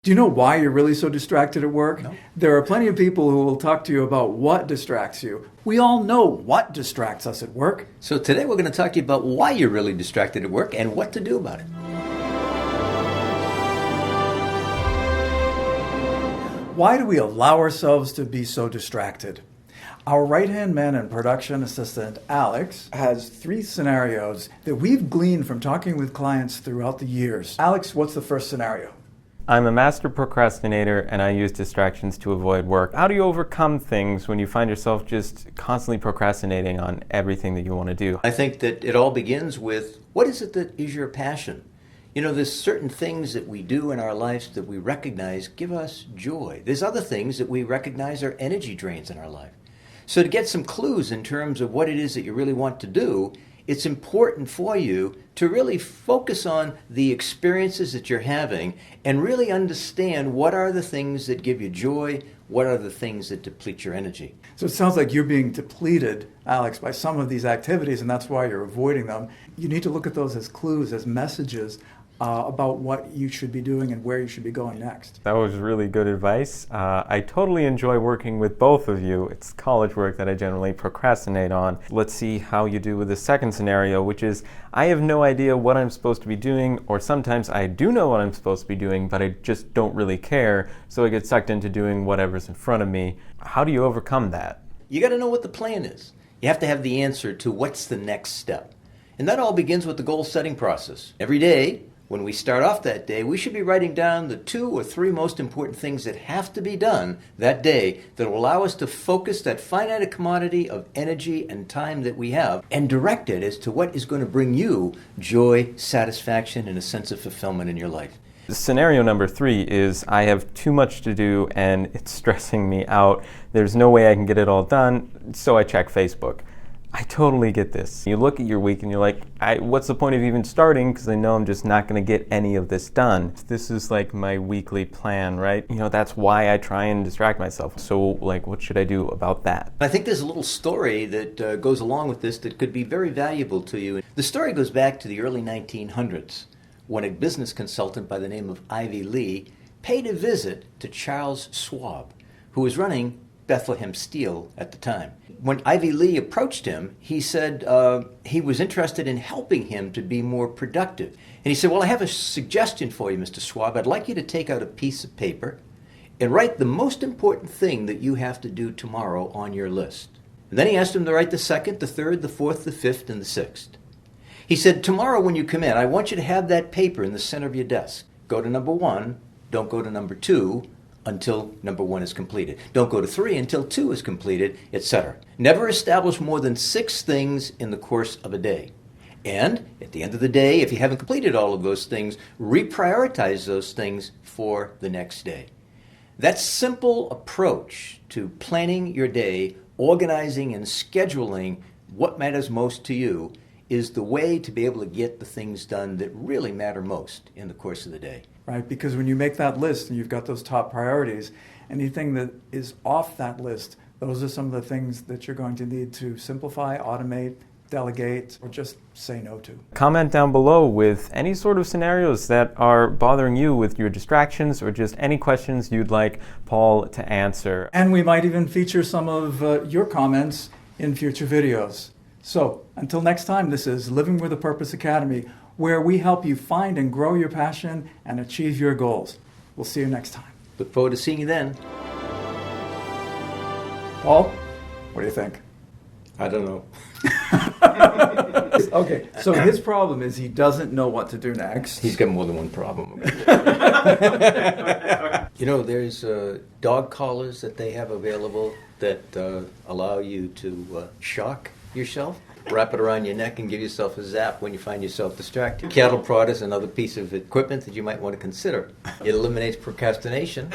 Do you know why you're really so distracted at work? No. There are plenty of people who will talk to you about what distracts you. We all know what distracts us at work. So today we're going to talk to you about why you're really distracted at work and what to do about it. Why do we allow ourselves to be so distracted? Our right-hand man and production assistant, Alex, has 3 scenarios that we've gleaned from talking with clients throughout the years. Alex, what's the first scenario? I'm a master procrastinator and I use distractions to avoid work. How do you overcome things when you find yourself just constantly procrastinating on everything that you want to do? I think that it all begins with, what is it that is your passion? You know, there's certain things that we do in our lives that we recognize give us joy. There's other things that we recognize are energy drains in our life. So to get some clues in terms of what it is that you really want to do, it's important for you to really focus on the experiences that you're having and really understand what are the things that give you joy, what are the things that deplete your energy. So it sounds like you're being depleted, Alex, by some of these activities, and that's why you're avoiding them. You need to look at those as clues, as messages about what you should be doing and where you should be going next. That was really good advice. I totally enjoy working with both of you. It's college work that I generally procrastinate on. Let's see how you do with the second scenario, which is I have no idea what I'm supposed to be doing, or sometimes I do know what I'm supposed to be doing, but I just don't really care, so I get sucked into doing whatever's in front of me. How do you overcome that? You got to know what the plan is. You have to have the answer to what's the next step. And that all begins with the goal setting process. Every day, when we start off that day, we should be writing down the 2 or 3 most important things that have to be done that day that will allow us to focus that finite commodity of energy and time that we have and direct it as to what is going to bring you joy, satisfaction, and a sense of fulfillment in your life. Scenario number 3 is I have too much to do and it's stressing me out. There's no way I can get it all done, so I check Facebook. I totally get this. You look at your week and you're like, what's the point of even starting? Because I know I'm just not going to get any of this done. This is like my weekly plan, right? You know, that's why I try and distract myself. So, like, what should I do about that? I think there's a little story that goes along with this that could be very valuable to you. The story goes back to the early 1900s when a business consultant by the name of Ivy Lee paid a visit to Charles Schwab, who was running Bethlehem Steel at the time. When Ivy Lee approached him, he said he was interested in helping him to be more productive. And he said, well, I have a suggestion for you, Mr. Schwab. I'd like you to take out a piece of paper and write the most important thing that you have to do tomorrow on your list. And then he asked him to write the 2nd, the 3rd, the 4th, the 5th, and the 6th. He said, tomorrow when you come in, I want you to have that paper in the center of your desk. Go to number 1, don't go to number 2, until number 1 is completed. Don't go to 3 until 2 is completed, etc. Never establish more than 6 things in the course of a day. And at the end of the day, if you haven't completed all of those things, reprioritize those things for the next day. That simple approach to planning your day, organizing and scheduling what matters most to you is the way to be able to get the things done that really matter most in the course of the day. Right? Because when you make that list and you've got those top priorities, anything that is off that list, those are some of the things that you're going to need to simplify, automate, delegate, or just say no to. Comment down below with any sort of scenarios that are bothering you with your distractions or just any questions you'd like Paul to answer. And we might even feature some of your comments in future videos. So, until next time, this is Living with a Purpose Academy, where we help you find and grow your passion and achieve your goals. We'll see you next time. Look forward to seeing you then. Paul, what do you think? I don't know. Okay, so his problem is he doesn't know what to do next. He's got more than one problem. You know, there's dog collars that they have available that allow you to shock yourself. Wrap it around your neck and give yourself a zap when you find yourself distracted. Cattle prod is another piece of equipment that you might want to consider. It eliminates procrastination.